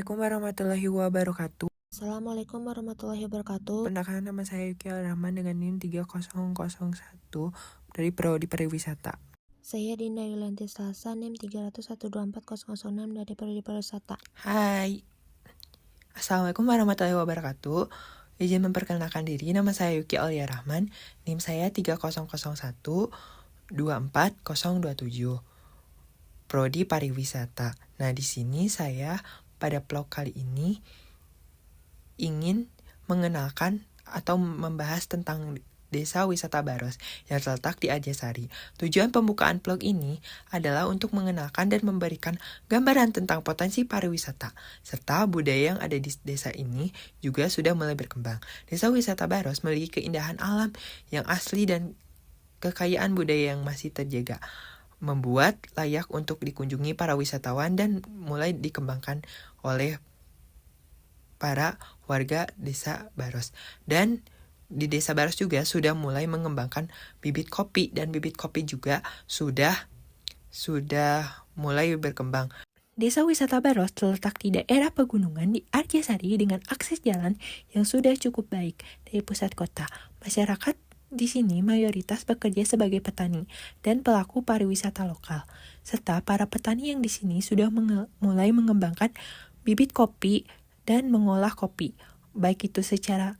Assalamualaikum warahmatullahi wabarakatuh. Assalamualaikum warahmatullahi wabarakatuh. Perkenalkan, nama saya Yuki Al-Rahman dengan NIM 3001 dari Prodi Pariwisata. Saya Dinda Yulianti Selasa, NIM 301240006 dari Prodi Pariwisata. Hai. Assalamualaikum warahmatullahi wabarakatuh. Izin memperkenalkan diri, nama saya Yuki Al-Rahman, NIM saya 300124027. Prodi Pariwisata. Nah, di sini saya pada vlog kali ini ingin mengenalkan atau membahas tentang Desa Wisata Baros yang terletak di Arjasari. Tujuan pembukaan vlog ini adalah untuk mengenalkan dan memberikan gambaran tentang potensi pariwisata, serta budaya yang ada di desa ini juga sudah mulai berkembang. Desa Wisata Baros memiliki keindahan alam yang asli dan kekayaan budaya yang masih terjaga, membuat layak untuk dikunjungi para wisatawan dan mulai dikembangkan oleh para warga Desa Baros. Dan di Desa Baros juga sudah mulai mengembangkan bibit kopi, dan bibit kopi juga sudah mulai berkembang. Desa Wisata Baros terletak di daerah pegunungan di Arjasari dengan akses jalan yang sudah cukup baik dari pusat kota. Masyarakat di sini mayoritas bekerja sebagai petani dan pelaku pariwisata lokal, serta para petani yang di sini sudah mulai mengembangkan bibit kopi dan mengolah kopi, baik itu secara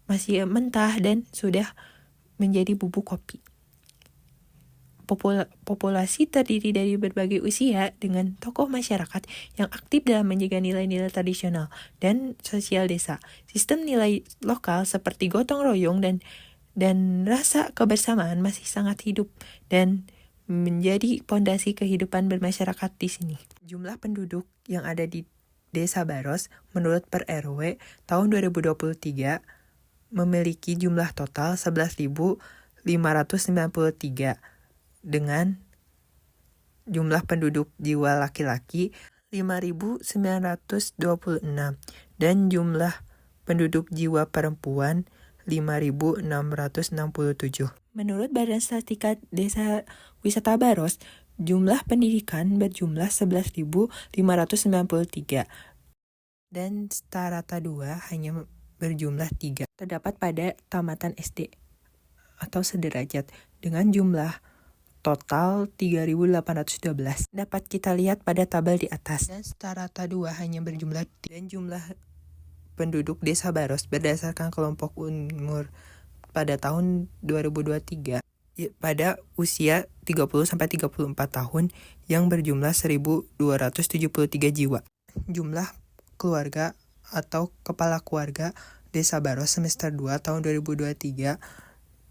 masih mentah dan sudah menjadi bubuk kopi. Populasi terdiri dari berbagai usia dengan tokoh masyarakat yang aktif dalam menjaga nilai-nilai tradisional dan sosial desa. Sistem nilai lokal seperti gotong royong dan rasa kebersamaan masih sangat hidup dan menjadi pondasi kehidupan bermasyarakat di sini. Jumlah penduduk yang ada di Desa Baros menurut per RW tahun 2023 memiliki jumlah total 11.593 dengan jumlah penduduk jiwa laki-laki 5.926 dan jumlah penduduk jiwa perempuan 5.667. Menurut Badan Statistika Desa Wisata Baros, jumlah pendidikan berjumlah 11.593 dan strata 2 hanya berjumlah 3. Terdapat pada tamatan SD atau sederajat dengan jumlah total 3.812. Dapat kita lihat pada tabel di atas. Dan strata 2 hanya berjumlah 3. Dan jumlah penduduk Desa Baros berdasarkan kelompok umur pada tahun 2023 pada usia 30-34 tahun yang berjumlah 1.273 jiwa. Jumlah keluarga atau kepala keluarga Desa Baros semester 2 tahun 2023,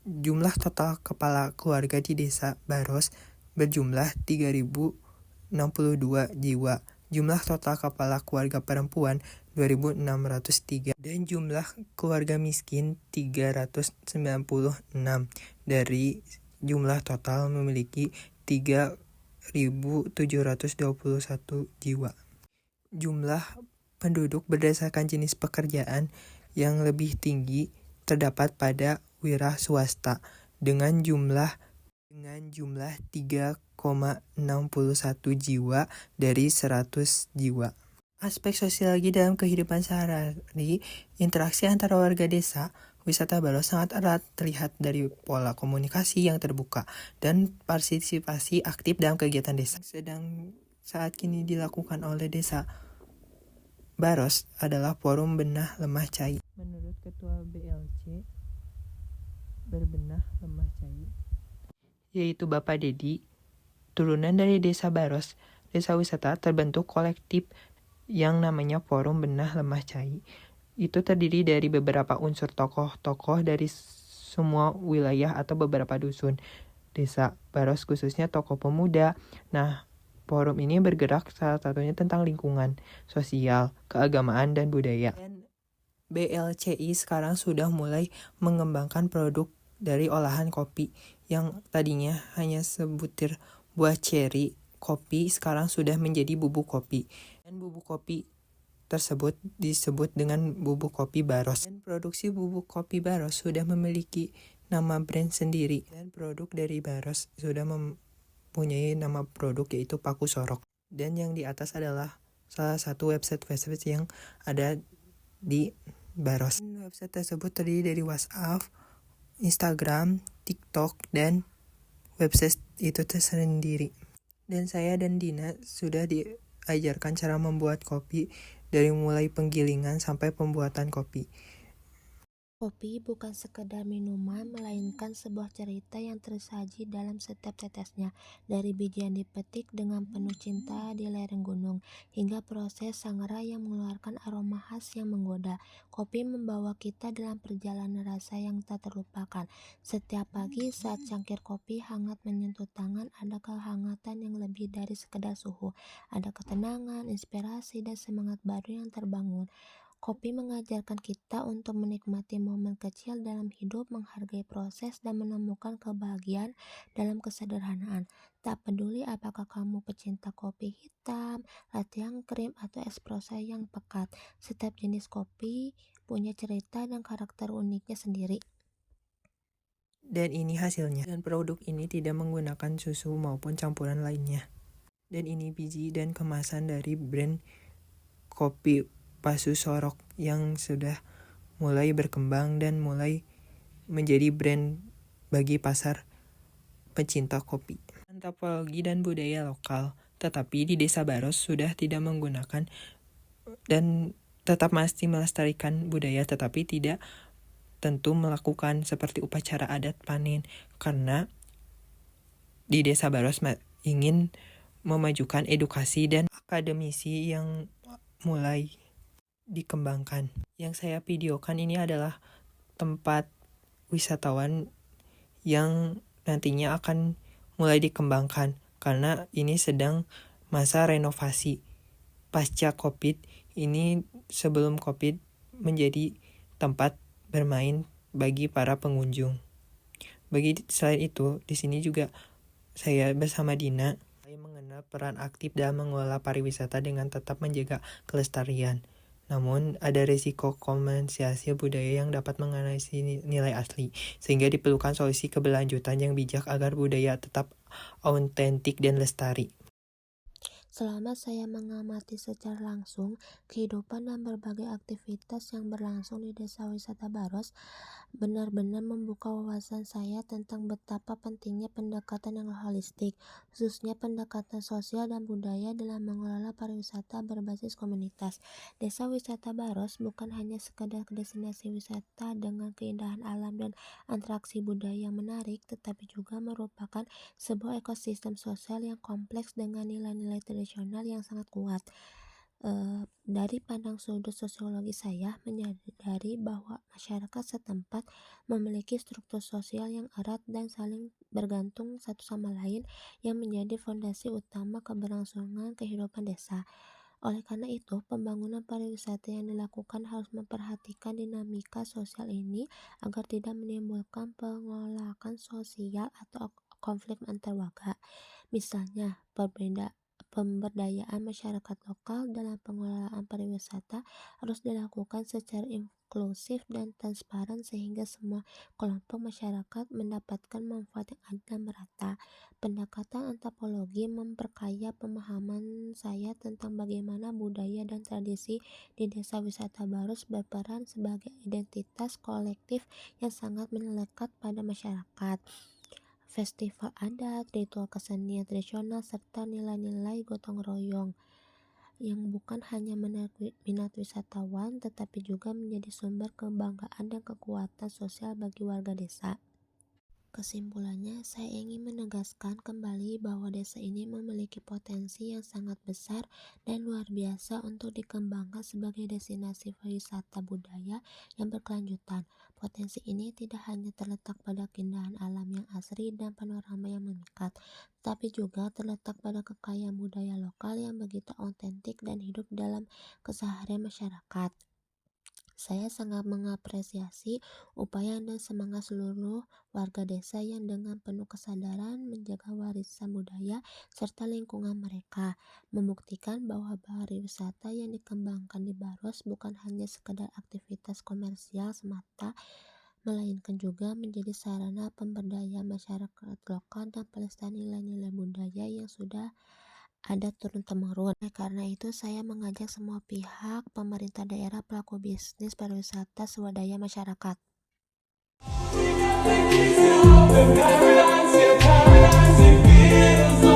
jumlah total kepala keluarga di Desa Baros berjumlah 3.062 jiwa. Jumlah total kepala keluarga perempuan 2.603 dan jumlah keluarga miskin 396. Dari jumlah total memiliki 3.721 jiwa. Jumlah penduduk berdasarkan jenis pekerjaan yang lebih tinggi terdapat pada wira swasta dengan jumlah 3,61 jiwa dari 100 jiwa. Aspek sosiologi dalam kehidupan sehari-hari, interaksi antara warga desa Wisata Baros sangat erat terlihat dari pola komunikasi yang terbuka dan partisipasi aktif dalam kegiatan desa. Sedang saat kini dilakukan oleh Desa Baros adalah Forum Benah Lemah Cai. Menurut Ketua BLC Berbenah Lemah Cai, yaitu Bapak Dedi, turunan dari Desa Baros, Desa Wisata terbentuk kolektif yang namanya Forum Benah Lemah Cai. Itu terdiri dari beberapa unsur tokoh-tokoh dari semua wilayah atau beberapa dusun Desa Baros, khususnya tokoh pemuda. Nah, forum ini bergerak salah satunya tentang lingkungan, sosial, keagamaan, dan budaya. Dan BLCI sekarang sudah mulai mengembangkan produk dari olahan kopi yang tadinya hanya sebutir buah ceri kopi, sekarang sudah menjadi bubuk kopi. Dan bubuk kopi tersebut disebut dengan bubuk kopi Baros. Dan produksi bubuk kopi Baros sudah memiliki nama brand sendiri. Dan produk dari Baros sudah mempunyai nama produk yaitu Paku Sorok. Dan yang di atas adalah salah satu website yang ada di Baros. Website tersebut terdiri dari WhatsApp, Instagram, TikTok, dan website itu tersendiri. Dan saya dan Dina sudah diajarkan cara membuat kopi dari mulai penggilingan sampai pembuatan kopi. Kopi bukan sekedar minuman, melainkan sebuah cerita yang tersaji dalam setiap tetesnya. Dari biji yang dipetik dengan penuh cinta di lereng gunung, hingga proses sangrai yang mengeluarkan aroma khas yang menggoda. Kopi membawa kita dalam perjalanan rasa yang tak terlupakan. Setiap pagi saat cangkir kopi hangat menyentuh tangan, ada kehangatan yang lebih dari sekedar suhu. Ada ketenangan, inspirasi, dan semangat baru yang terbangun. Kopi mengajarkan kita untuk menikmati momen kecil dalam hidup, menghargai proses, dan menemukan kebahagiaan dalam kesederhanaan. Tak peduli apakah kamu pecinta kopi hitam, latte yang krim, atau espresso yang pekat, setiap jenis kopi punya cerita dan karakter uniknya sendiri. Dan ini hasilnya. Dan produk ini tidak menggunakan susu maupun campuran lainnya. Dan ini biji dan kemasan dari brand kopi Pasu Sorok yang sudah mulai berkembang dan mulai menjadi brand bagi pasar pecinta kopi. Antropologi dan budaya lokal, tetapi di Desa Baros sudah tidak menggunakan dan tetap masih melestarikan budaya, tetapi tidak tentu melakukan seperti upacara adat panen, karena di Desa Baros ingin memajukan edukasi dan akademisi yang mulai dikembangkan. Yang saya videokan ini adalah tempat wisatawan yang nantinya akan mulai dikembangkan karena ini sedang masa renovasi. Pasca Covid, ini sebelum Covid menjadi tempat bermain bagi para pengunjung. Selain itu, di sini juga saya bersama Dina mengenal peran aktif dalam mengelola pariwisata dengan tetap menjaga kelestarian. Namun, ada risiko komersialisasi budaya yang dapat menganalisis nilai asli, sehingga diperlukan solusi keberlanjutan yang bijak agar budaya tetap autentik dan lestari. Selama saya mengamati secara langsung kehidupan dan berbagai aktivitas yang berlangsung di Desa Wisata Baros, benar-benar membuka wawasan saya tentang betapa pentingnya pendekatan yang holistik, khususnya pendekatan sosial dan budaya dalam mengelola pariwisata berbasis komunitas. Desa Wisata Baros bukan hanya sekedar destinasi wisata dengan keindahan alam dan atraksi budaya yang menarik, tetapi juga merupakan sebuah ekosistem sosial yang kompleks dengan nilai-nilai tradisional yang sangat kuat. Dari pandang sudut sosiologi, saya menyadari bahwa masyarakat setempat memiliki struktur sosial yang erat dan saling bergantung satu sama lain yang menjadi fondasi utama keberlangsungan kehidupan desa. Oleh karena itu, pembangunan pariwisata yang dilakukan harus memperhatikan dinamika sosial ini agar tidak menimbulkan pengolakan sosial atau konflik antar warga. Misalnya, pemberdayaan masyarakat lokal dalam pengelolaan pariwisata harus dilakukan secara inklusif dan transparan sehingga semua kelompok masyarakat mendapatkan manfaat yang adil dan merata. Pendekatan antropologi memperkaya pemahaman saya tentang bagaimana budaya dan tradisi di Desa Wisata Baros berperan sebagai identitas kolektif yang sangat melekat pada masyarakat. Festival adat, ritual kesenian tradisional, serta nilai-nilai gotong royong yang bukan hanya menarik minat wisatawan tetapi juga menjadi sumber kebanggaan dan kekuatan sosial bagi warga desa. Kesimpulannya, saya ingin menegaskan kembali bahwa desa ini memiliki potensi yang sangat besar dan luar biasa untuk dikembangkan sebagai destinasi wisata budaya yang berkelanjutan. Potensi ini tidak hanya terletak pada keindahan alam yang asri dan panorama yang memikat, tapi juga terletak pada kekayaan budaya lokal yang begitu autentik dan hidup dalam keseharian masyarakat. Saya sangat mengapresiasi upaya dan semangat seluruh warga desa yang dengan penuh kesadaran menjaga warisan budaya serta lingkungan mereka, membuktikan bahwa pariwisata yang dikembangkan di Baros bukan hanya sekedar aktivitas komersial semata, melainkan juga menjadi sarana pemberdayaan masyarakat lokal dan pelestarian nilai-nilai budaya yang sudah ada turun-temurun. Karena itu saya mengajak semua pihak, pemerintah daerah, pelaku bisnis pariwisata, swadaya masyarakat. Paradise in paradise, it feels